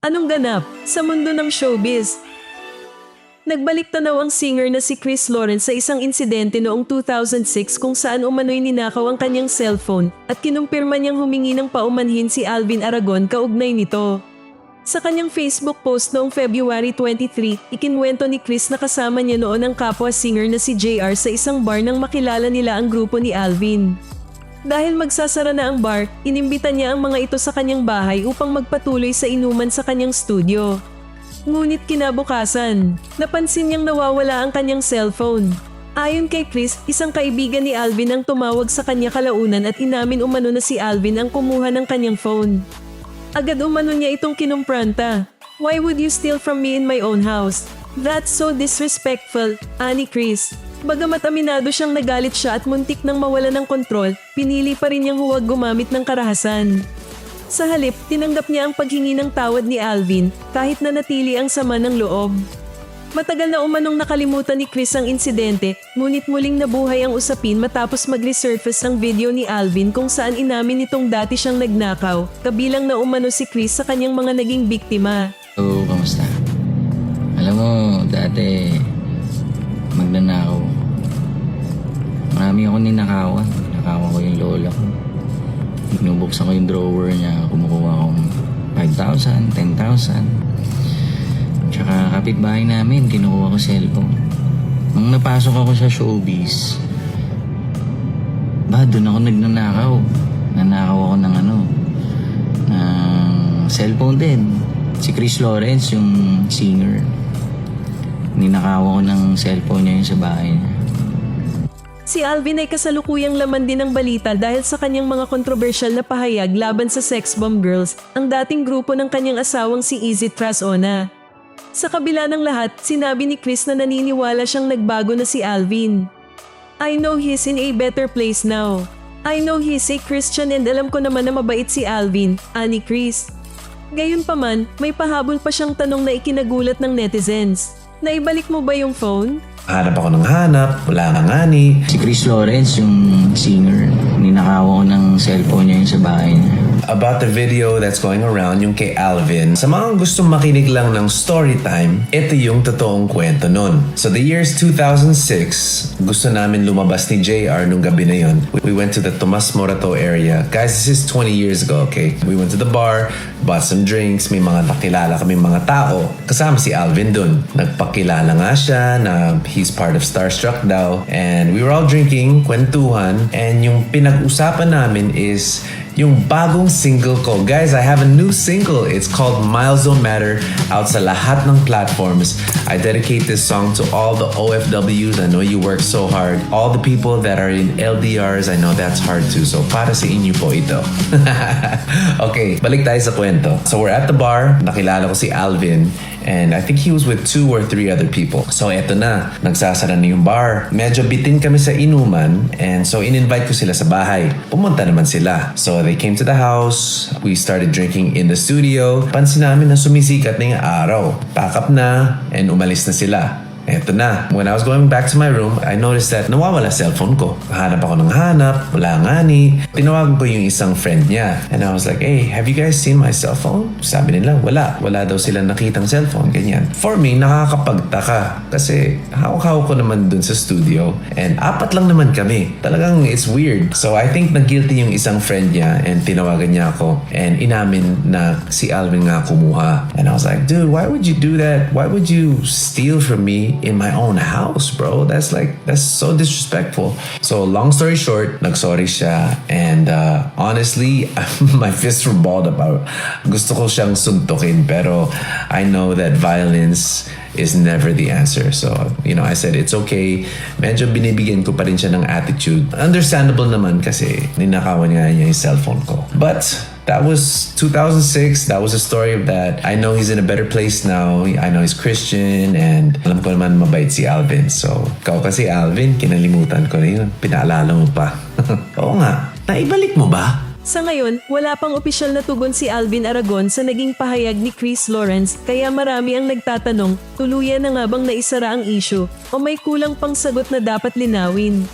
Anong ganap sa mundo ng showbiz? Nagbalik tanaw ang singer na si Chris Lawrence sa isang insidente noong 2006 kung saan umano'y ninakaw ang kanyang cellphone at kinumpirma niyang humingi ng paumanhin si Alvin Aragon kaugnay nito. Sa kanyang Facebook post noong February 23, ikinwento ni Chris na kasama niya noon ang kapwa singer na si JR sa isang bar nang makilala nila ang grupo ni Alvin. Dahil magsasara na ang bar, inimbita niya ang mga ito sa kanyang bahay upang magpatuloy sa inuman sa kanyang studio. Ngunit kinabukasan, napansin niyang nawawala ang kanyang cellphone. Ayon kay Chris, isang kaibigan ni Alvin ang tumawag sa kanya kalaunan at inamin umano na si Alvin ang kumuha ng kanyang phone. Agad umano niya itong kinumpranta. "Why would you steal from me in my own house? That's so disrespectful," ani Chris. Bagamat aminado siyang nagalit siya at muntik nang mawala ng kontrol, pinili pa rin niyang huwag gumamit ng karahasan. Sa halip, tinanggap niya ang paghingi ng tawad ni Alvin kahit na natili ang sama ng loob. Matagal na umanong nakalimutan ni Chris ang insidente, ngunit muling nabuhay ang usapin matapos mag-resurface ang video ni Alvin kung saan inamin nitong dati siyang nagnakaw, kabilang na umano si Chris sa kanyang mga naging biktima. So, kamusta? Alam mo, dati magnanakaw. Marami ako ninakawan. Nakawan ko yung lola ko. Binubuksan ko yung drawer niya. Kumukuha akong 5,000, 10,000. Tsaka kapitbahay namin, kinukuha ko cellphone. Nung napasok ako sa showbiz, doon ako nagnanakaw. Nanakaw ako ng cellphone din. Si Chris Lawrence, yung singer. Ninakaw ako ng cellphone niya yung sa bahay niya. Si Alvin ay kasalukuyang laman din ng balita dahil sa kanyang mga kontrobersyal na pahayag laban sa Sex Bomb Girls, ang dating grupo ng kanyang asawang si Izzy Trasona. Sa kabila ng lahat, sinabi ni Chris na naniniwala siyang nagbago na si Alvin. "I know he's in a better place now. I know he's a Christian and alam ko naman na mabait si Alvin," ani Chris. Gayunpaman, may pahabol pa siyang tanong na ikinagulat ng netizens. "Naibalik mo ba yung phone?" Hanap ako ng hanap, wala nga nga ni. Si Chris Lawrence, yung singer. Ninakaw ako ng cellphone niya yung sa bahay niya. About the video that's going around, yung kay Alvin, sa mga gustong makinig lang ng story time, ito yung totoong kwento nun. So the year's 2006, gusto namin lumabas ni JR nung gabi na yun. We went to the Tomas Morato area. Guys, this is 20 years ago, okay? We went to the bar, bought some drinks, may mga nakilala kaming mga tao. Kasama si Alvin dun. Nagpakilala nga siya na he's part of Starstruck daw. And we were all drinking, kwentuhan, and yung pinag-usapan namin is yung bagong single ko. Guys, I have a new single. It's called Miles Don't Matter, out sa lahat ng platforms. I dedicate this song to all the OFWs. I know you work so hard. All the people that are in LDRs, I know that's hard too. So para sa inyo po ito. Okay, balik tayo sa kwento. So we're at the bar. Nakilala ko si Alvin. And I think he was with 2 or 3 other people. So eto na, nagsasara na yung bar. Medyo bitin kami sa inuman, and so in-invite ko sila sa bahay. Pumunta naman sila. So they came to the house, we started drinking in the studio. Pansin namin na sumisikat na yung araw. Pack up na, and umalis na sila. Eto na. When I was going back to my room, I noticed that nawawala cellphone ko. Hanap ako ng hanap, wala nga ni. Tinawagan ko yung isang friend niya. And I was like, "Hey, have you guys seen my cellphone?" Sabi nila, wala. Wala daw silang nakitang cellphone, ganyan. For me, nakakapagtaka. Kasi hawak-hawak ko naman dun sa studio. And 4 lang naman kami. Talagang it's weird. So I think nag-guilty yung isang friend niya and tinawagan niya ako. And inamin na si Alvin nga kumuha. And I was like, "Dude, why would you do that? Why would you steal from me in my own house, bro? That's so disrespectful." So long story short, nagsorry siya, and honestly, my fists were balled about. Gusto ko siyang suntukin, pero I know that violence is never the answer. So, I said, it's okay. Medyo binibigyan ko pa rin siya ng attitude. Understandable naman kasi ninakawan nga niya yung cellphone ko. But that was 2006. That was a story of that. I know he's in a better place now. I know he's Christian, and alam ko naman mabait si Alvin. So, ikaw kasi Alvin, kinalimutan ko na yun. Pinaalala mo pa. Oo nga, naibalik mo ba? Sa ngayon, wala pang opisyal na tugon si Alvin Aragon sa naging pahayag ni Chris Lawrence, kaya marami ang nagtatanong, tuluyan na nga bang naisara ang issue o may kulang pang sagot na dapat linawin?